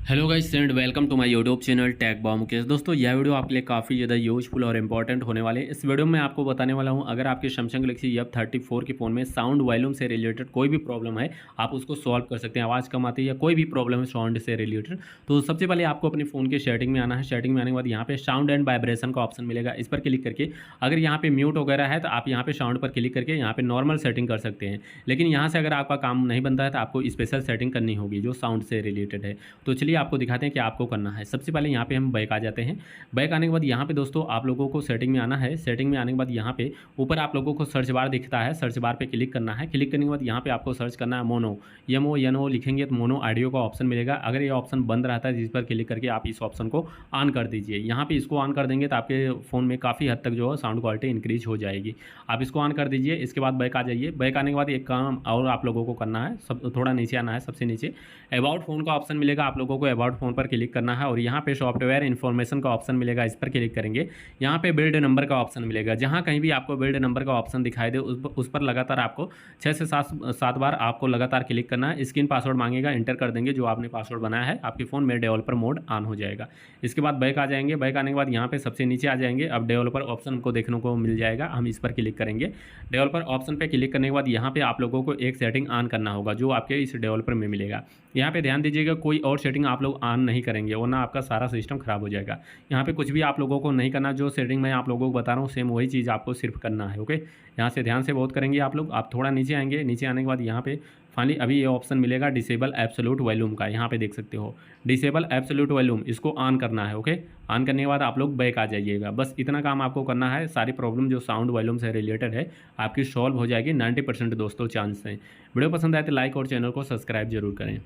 Hello guys and welcome to my YouTube channel Tech Bomb Mukesh. दोस्तों यह video आपके लिए काफ़ी ज़्यादा यूजफुल और इंपॉर्टेंट होने वाले हैं। इस वीडियो में आपको बताने वाला हूं, अगर आपके सैमसंग गैलेक्सी F34 के फ़ोन में साउंड वॉल्यूम से रिलेटेड कोई भी प्रॉब्लम है, आप उसको सॉल्व कर सकते हैं। आवाज़ कम आती है या कोई भी प्रॉब्लम है साउंड से रिलेटेड, तो सबसे पहले आपको अपने फ़ोन के सेटिंग में आना है। सेटिंग में आने के बाद यहाँ पे साउंड एंड वाइब्रेशन का ऑप्शन मिलेगा, इस पर क्लिक करके अगर यहाँ पे म्यूट वगैरह है तो आप यहाँ पे साउंड पर क्लिक करके यहाँ पे नॉर्मल सेटिंग कर सकते हैं। लेकिन यहाँ से अगर आपका काम नहीं बनता है तो आपको स्पेशल सेटिंग करनी होगी जो साउंड से रिलेटेड है। तो चलिए आपको दिखाते हैं कि आपको करना है। सबसे पहले यहाँ पे हम बैक आ जाते हैं। बैक आने के बाद यहाँ पे दोस्तों आप लोगों को सेटिंग में आना है। सेटिंग में आने के बाद यहाँ पे ऊपर आप लोगों को सर्च बार दिखता है, सर्च बार पे क्लिक करना है। क्लिक करने के बाद यहाँ पे आपको सर्च करना है मोनो, MONO लिखेंगे तो मोनो ऑडियो का ऑप्शन मिलेगा। अगर ये ऑप्शन बंद रहता है जिस पर क्लिक करके आप इस ऑप्शन को ऑन कर दीजिए। यहाँ पे इसको ऑन कर देंगे तो आपके फ़ोन में काफ़ी हद तक जो है साउंड क्वालिटी इंक्रीज हो जाएगी। आप इसको ऑन कर दीजिए। इसके बाद बैक आ जाइए। बैक आने के बाद एक काम और आप लोगों को करना है, सब थोड़ा नीचे आना है। सबसे नीचे अबाउट फ़ोन का ऑप्शन मिलेगा, आप लोगों को अबाउट फ़ोन पर क्लिक करना है और यहाँ पे सॉफ्टवेयर इन्फॉर्मेशन का ऑप्शन मिलेगा, इस पर क्लिक करेंगे। यहाँ पे बिल्ड नंबर का ऑप्शन मिलेगा, जहाँ कहीं भी आपको बिल्ड नंबर का ऑप्शन दिखाई दे उस पर लगातार आपको 6 से 7 बार आपको लगातार क्लिक करना है। स्क्रीन पासवर्ड मांगेगा, इंटर कर देंगे जो आपने पासवर्ड बनाया है, आपके फ़ोन में डेवलपर मोड ऑन हो जाएगा। इसके बाद बैक आ जाएंगे। बैक आने के बाद यहाँ पे सबसे नीचे आ जाएंगे। अब डेवलपर ऑप्शन को देखने को मिल जाएगा, हम इस पर क्लिक करेंगे। डेवलपर ऑप्शन पर क्लिक करने के बाद यहाँ पे आप लोगों को एक सेटिंग ऑन करना होगा जो आपके इस डेवलपर में मिलेगा। यहाँ पे ध्यान दीजिएगा, कोई और सेटिंग आप लोग ऑन नहीं करेंगे वरना आपका सारा सिस्टम खराब हो जाएगा। यहाँ पे कुछ भी आप लोगों को नहीं करना, जो सेटिंग मैं आप लोगों को बता रहा हूँ सेम वही चीज़ आपको सिर्फ करना है। ओके, यहाँ से ध्यान से बहुत करेंगे आप लोग। आप थोड़ा नीचे आएंगे, नीचे आने के बाद यहाँ पे फाइनली अभी ये ऑप्शन मिलेगा डिसेबल एब्सोल्यूट वॉल्यूम का, यहाँ पे देख सकते हो डिसेबल एब्सोल्यूट वॉल्यूम, इसको ऑन करना है। ओके, ऑन करने के बाद आप लोग बैक आ जाइएगा। बस इतना काम आपको करना है। सारी प्रॉब्लम जो साउंड वॉल्यूम से रिलेटेड है आपकी सॉल्व हो जाएगी। 90% दोस्तों चांस हैं। वीडियो पसंद आए तो लाइक और चैनल को सब्सक्राइब जरूर करें।